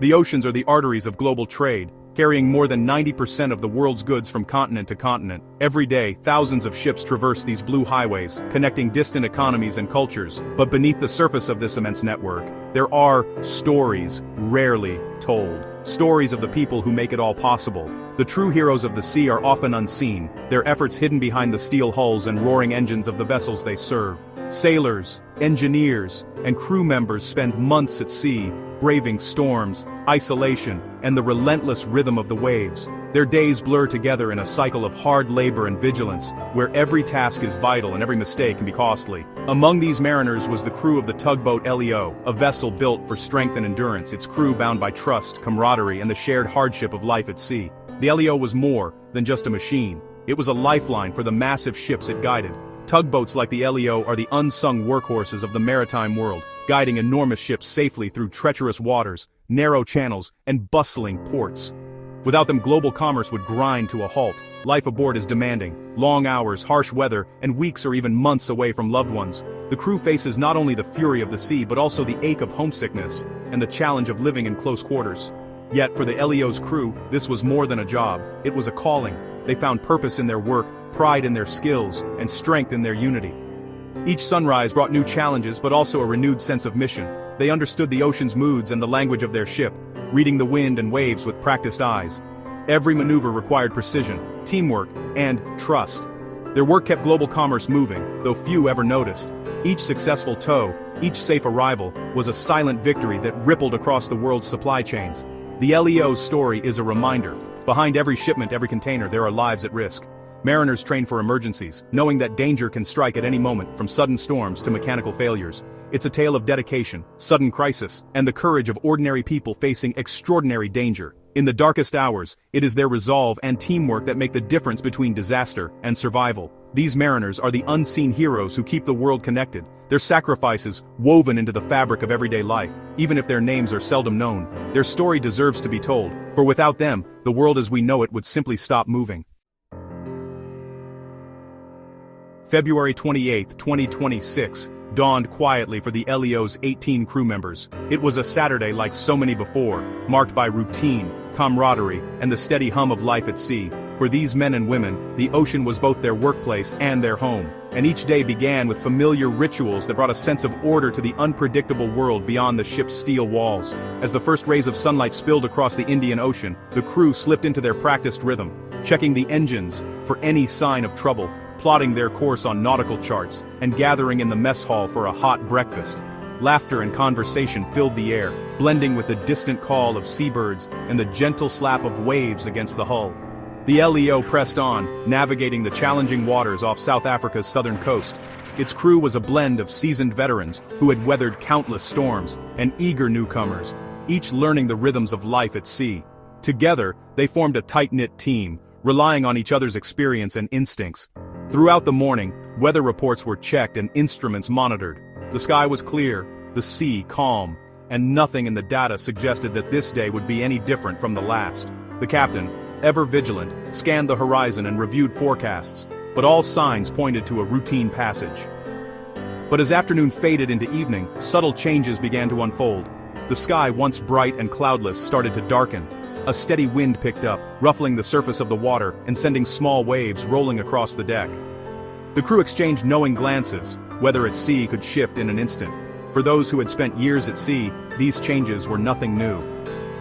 The oceans are the arteries of global trade, carrying more than 90% of the world's goods from continent to continent. Every day, thousands of ships traverse these blue highways, connecting distant economies and cultures. But beneath the surface of this immense network, there are stories rarely told. Stories of the people who make it all possible. The true heroes of the sea are often unseen, their efforts hidden behind the steel hulls and roaring engines of the vessels they serve. Sailors, engineers, and crew members spend months at sea, braving storms, isolation, and the relentless rhythm of the waves. Their days blur together in a cycle of hard labor and vigilance, where every task is vital and every mistake can be costly. Among these mariners was the crew of the tugboat Leo, a vessel built for strength and endurance, its crew bound by trust, camaraderie, and the shared hardship of life at sea. The Leo was more than just a machine. It was a lifeline for the massive ships it guided. Tugboats like the Leo are the unsung workhorses of the maritime world, guiding enormous ships safely through treacherous waters, narrow channels, and bustling ports. Without them, global commerce would grind to a halt. Life aboard is demanding, long hours, harsh weather, and weeks or even months away from loved ones. The crew faces not only the fury of the sea but also the ache of homesickness and the challenge of living in close quarters. Yet for the Leo's crew, this was more than a job. It was a calling. They found purpose in their work, pride in their skills, and strength in their unity. Each sunrise brought new challenges but also a renewed sense of mission. They understood the ocean's moods and the language of their ship, reading the wind and waves with practiced eyes. Every maneuver required precision, teamwork, and trust. Their work kept global commerce moving, though few ever noticed. Each successful tow, each safe arrival, was a silent victory that rippled across the world's supply chains. The Leo's story is a reminder. Behind every shipment, every container, there are lives at risk. Mariners train for emergencies, knowing that danger can strike at any moment, from sudden storms to mechanical failures. It's a tale of dedication, sudden crisis, and the courage of ordinary people facing extraordinary danger. In the darkest hours, it is their resolve and teamwork that make the difference between disaster and survival. These mariners are the unseen heroes who keep the world connected, their sacrifices woven into the fabric of everyday life. Even if their names are seldom known, their story deserves to be told, for without them, the world as we know it would simply stop moving. February 28, 2026, dawned quietly for the Leo's 18 crew members. It was a Saturday like so many before, marked by routine, camaraderie, and the steady hum of life at sea. For these men and women, the ocean was both their workplace and their home, and each day began with familiar rituals that brought a sense of order to the unpredictable world beyond the ship's steel walls. As the first rays of sunlight spilled across the Indian Ocean, the crew slipped into their practiced rhythm, checking the engines for any sign of trouble, plotting their course on nautical charts, and gathering in the mess hall for a hot breakfast. Laughter and conversation filled the air, blending with the distant call of seabirds and the gentle slap of waves against the hull. The Leo pressed on, navigating the challenging waters off South Africa's southern coast. Its crew was a blend of seasoned veterans who had weathered countless storms, and eager newcomers, each learning the rhythms of life at sea. Together, they formed a tight-knit team, relying on each other's experience and instincts. Throughout the morning, weather reports were checked and instruments monitored. The sky was clear, the sea calm, and nothing in the data suggested that this day would be any different from the last. The captain, ever vigilant, scanned the horizon and reviewed forecasts, but all signs pointed to a routine passage. But as afternoon faded into evening, subtle changes began to unfold. The sky, once bright and cloudless, started to darken. A steady wind picked up, ruffling the surface of the water and sending small waves rolling across the deck. The crew exchanged knowing glances. Weather at sea could shift in an instant. For those who had spent years at sea, these changes were nothing new.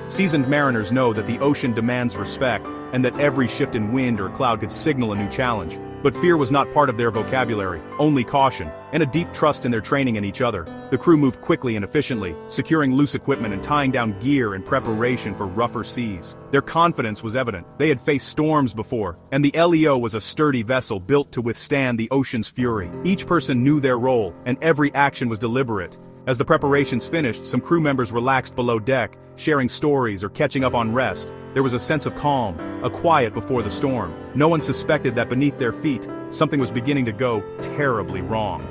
Seasoned mariners know that the ocean demands respect, and that every shift in wind or cloud could signal a new challenge. But fear was not part of their vocabulary, only caution, and a deep trust in their training and each other. The crew moved quickly and efficiently, securing loose equipment and tying down gear in preparation for rougher seas. Their confidence was evident. They had faced storms before, and the Leo was a sturdy vessel built to withstand the ocean's fury. Each person knew their role, and every action was deliberate. As the preparations finished, some crew members relaxed below deck, sharing stories or catching up on rest. There was a sense of calm, a quiet before the storm. No one suspected that beneath their feet, something was beginning to go terribly wrong.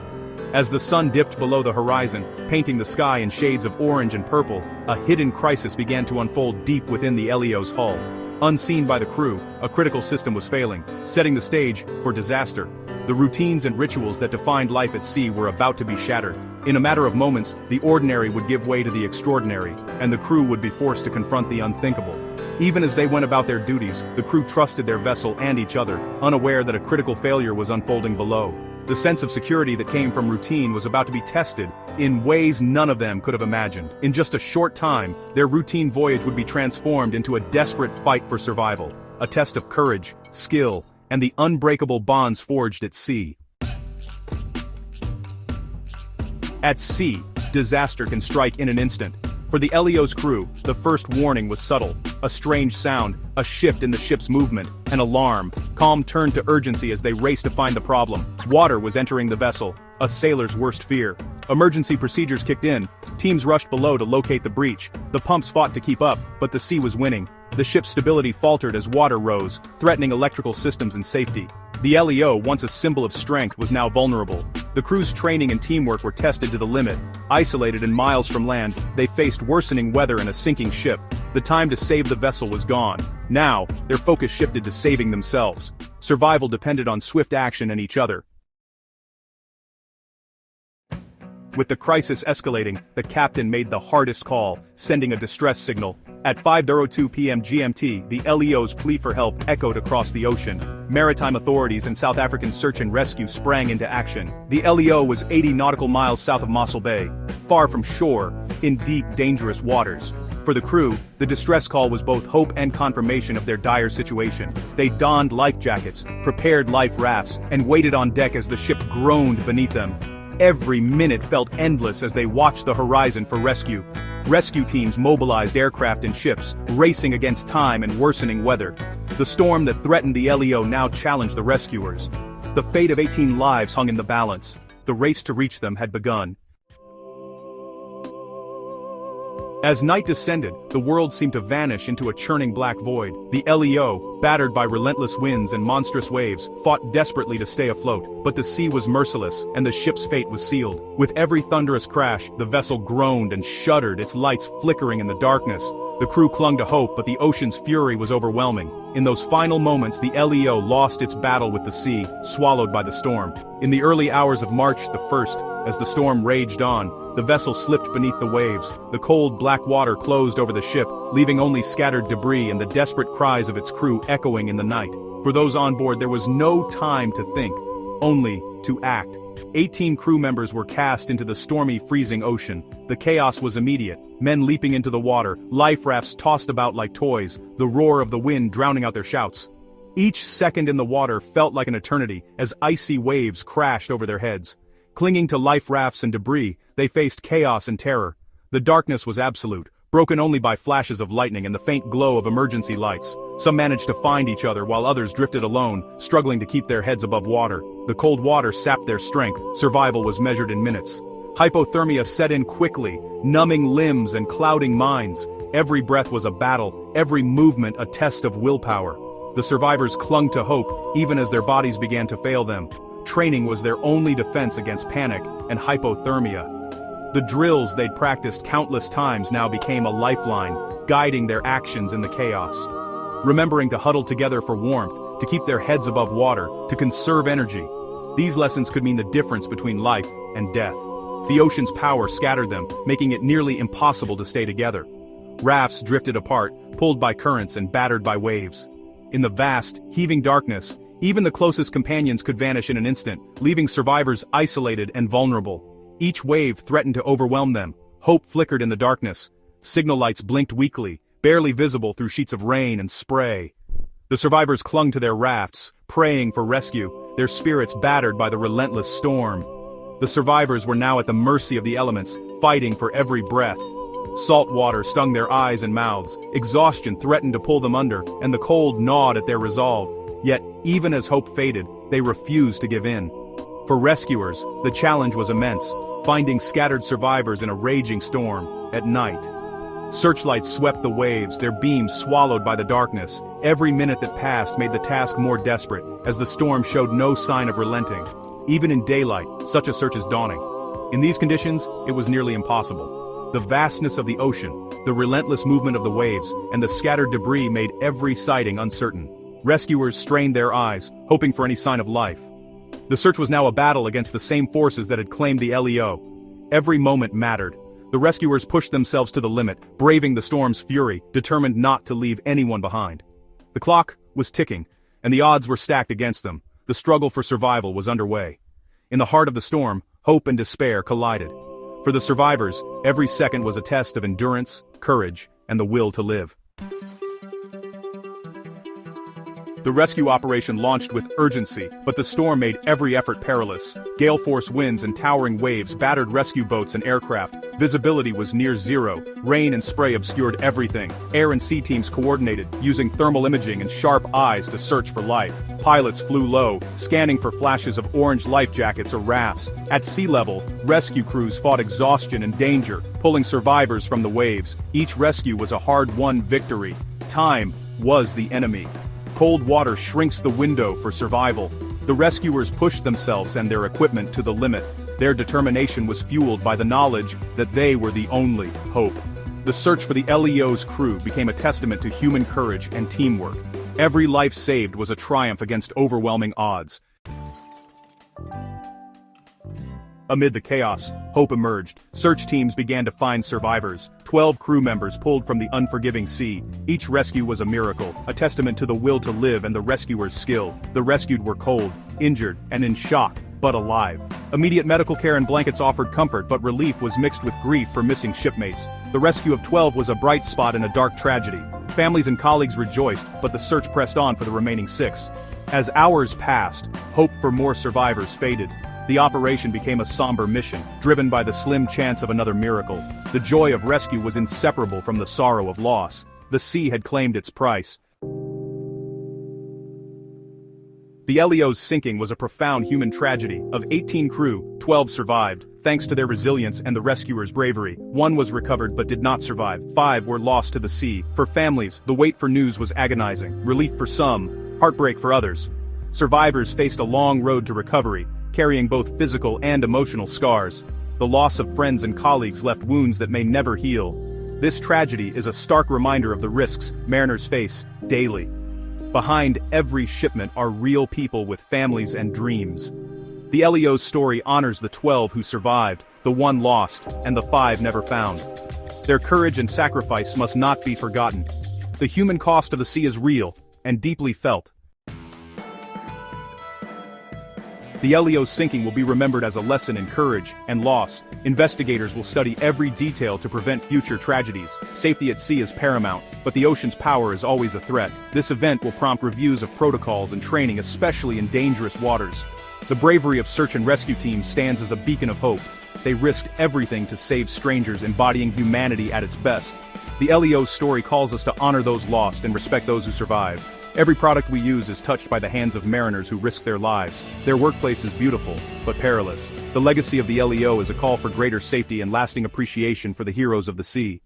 As the sun dipped below the horizon, painting the sky in shades of orange and purple, a hidden crisis began to unfold deep within the Leo's hull. Unseen by the crew, a critical system was failing, setting the stage for disaster. The routines and rituals that defined life at sea were about to be shattered. In a matter of moments, the ordinary would give way to the extraordinary, and the crew would be forced to confront the unthinkable. Even as they went about their duties, the crew trusted their vessel and each other, unaware that a critical failure was unfolding below. The sense of security that came from routine was about to be tested in ways none of them could have imagined. In just a short time, their routine voyage would be transformed into a desperate fight for survival, a test of courage, skill, and the unbreakable bonds forged at sea. At sea, disaster can strike in an instant. For the Elio's crew, the first warning was subtle. A strange sound, a shift in the ship's movement, an alarm. Calm turned to urgency as they raced to find the problem. Water was entering the vessel, a sailor's worst fear. Emergency procedures kicked in. Teams rushed below to locate the breach. The pumps fought to keep up, but the sea was winning. The ship's stability faltered as water rose, threatening electrical systems and safety. The Elio, once a symbol of strength, was now vulnerable. The crew's training and teamwork were tested to the limit. Isolated and miles from land, they faced worsening weather and a sinking ship. The time to save the vessel was gone. Now, their focus shifted to saving themselves. Survival depended on swift action and each other. With the crisis escalating, the captain made the hardest call, sending a distress signal. At 5:02 p.m. GMT, the Elio's plea for help echoed across the ocean. Maritime authorities and South African search and rescue sprang into action. The Elio was 80 nautical miles south of Mossel Bay, far from shore, in deep, dangerous waters. For the crew, the distress call was both hope and confirmation of their dire situation. They donned life jackets, prepared life rafts, and waited on deck as the ship groaned beneath them. Every minute felt endless as they watched the horizon for rescue. Rescue teams mobilized aircraft and ships, racing against time and worsening weather. The storm that threatened the Elio now challenged the rescuers. The fate of 18 lives hung in the balance. The race to reach them had begun. As night descended, the world seemed to vanish into a churning black void. The Elio, battered by relentless winds and monstrous waves, fought desperately to stay afloat, but the sea was merciless, and the ship's fate was sealed. With every thunderous crash, the vessel groaned and shuddered, its lights flickering in the darkness. The crew clung to hope, but the ocean's fury was overwhelming. In those final moments, the Elio lost its battle with the sea, swallowed by the storm. In the early hours of March the 1st, as the storm raged on, the vessel slipped beneath the waves. The cold, black water closed over the ship, leaving only scattered debris and the desperate cries of its crew echoing in the night. For those on board, there was no time to think, only to act. 18 crew members were cast into the stormy, freezing ocean. The chaos was immediate. Men leaping into the water, life rafts tossed about like toys, the roar of the wind drowning out their shouts. Each second in the water felt like an eternity, as icy waves crashed over their heads. Clinging to life rafts and debris, they faced chaos and terror. The darkness was absolute, broken only by flashes of lightning and the faint glow of emergency lights. Some managed to find each other while others drifted alone, struggling to keep their heads above water. The cold water sapped their strength. Survival was measured in minutes. Hypothermia set in quickly, numbing limbs and clouding minds. Every breath was a battle, every movement a test of willpower. The survivors clung to hope, even as their bodies began to fail them. Training was their only defense against panic and hypothermia. The drills they'd practiced countless times now became a lifeline, guiding their actions in the chaos. Remembering to huddle together for warmth, to keep their heads above water, to conserve energy. These lessons could mean the difference between life and death. The ocean's power scattered them, making it nearly impossible to stay together. Rafts drifted apart, pulled by currents and battered by waves. In the vast, heaving darkness, even the closest companions could vanish in an instant, leaving survivors isolated and vulnerable. Each wave threatened to overwhelm them. Hope flickered in the darkness. Signal lights blinked weakly, barely visible through sheets of rain and spray. The survivors clung to their rafts, praying for rescue, their spirits battered by the relentless storm. The survivors were now at the mercy of the elements, fighting for every breath. Salt water stung their eyes and mouths, exhaustion threatened to pull them under, and the cold gnawed at their resolve. Yet, even as hope faded, they refused to give in. For rescuers, the challenge was immense, finding scattered survivors in a raging storm, at night. Searchlights swept the waves, their beams swallowed by the darkness. Every minute that passed made the task more desperate, as the storm showed no sign of relenting. Even in daylight, such a search is daunting. In these conditions, it was nearly impossible. The vastness of the ocean, the relentless movement of the waves, and the scattered debris made every sighting uncertain. Rescuers strained their eyes, hoping for any sign of life. The search was now a battle against the same forces that had claimed the Elio. Every moment mattered. The rescuers pushed themselves to the limit, braving the storm's fury, determined not to leave anyone behind. The clock was ticking, and the odds were stacked against them. The struggle for survival was underway. In the heart of the storm, hope and despair collided. For the survivors, every second was a test of endurance, courage, and the will to live. The rescue operation launched with urgency, but the storm made every effort perilous. Gale-force winds and towering waves battered rescue boats and aircraft. Visibility was near zero. Rain and spray obscured everything. Air and sea teams coordinated, using thermal imaging and sharp eyes to search for life. Pilots flew low, scanning for flashes of orange life jackets or rafts. At sea level, rescue crews fought exhaustion and danger, pulling survivors from the waves. Each rescue was a hard-won victory. Time was the enemy. Cold water shrinks the window for survival. The rescuers pushed themselves and their equipment to the limit. Their determination was fueled by the knowledge that they were the only hope. The search for the LEO's crew became a testament to human courage and teamwork. Every life saved was a triumph against overwhelming odds. Amid the chaos, hope emerged. Search teams began to find survivors. 12 crew members pulled from the unforgiving sea. Each rescue was a miracle, a testament to the will to live and the rescuers' skill. The rescued were cold, injured, and in shock, but alive. Immediate medical care and blankets offered comfort, but relief was mixed with grief for missing shipmates. The rescue of 12 was a bright spot in a dark tragedy. Families and colleagues rejoiced, but the search pressed on for the remaining 6. As hours passed, hope for more survivors faded. The operation became a somber mission, driven by the slim chance of another miracle. The joy of rescue was inseparable from the sorrow of loss. The sea had claimed its price. The LEO's sinking was a profound human tragedy. Of 18 crew, 12 survived. Thanks to their resilience and the rescuers' bravery, 1 was recovered but did not survive. 5 were lost to the sea. For families, the wait for news was agonizing. Relief for some, heartbreak for others. Survivors faced a long road to recovery, carrying both physical and emotional scars. The loss of friends and colleagues left wounds that may never heal. This tragedy is a stark reminder of the risks mariners face daily. Behind every shipment are real people with families and dreams. The LEO's story honors the 12 who survived, the 1 lost, and the 5 never found. Their courage and sacrifice must not be forgotten. The human cost of the sea is real and deeply felt. The LEO's sinking will be remembered as a lesson in courage and loss. Investigators will study every detail to prevent future tragedies. Safety at sea is paramount, but the ocean's power is always a threat. This event will prompt reviews of protocols and training, especially in dangerous waters. The bravery of search and rescue teams stands as a beacon of hope. They risked everything to save strangers, embodying humanity at its best. The LEO's story calls us to honor those lost and respect those who survived. Every product we use is touched by the hands of mariners who risk their lives. Their workplace is beautiful, but perilous. The legacy of the LEO is a call for greater safety and lasting appreciation for the heroes of the sea.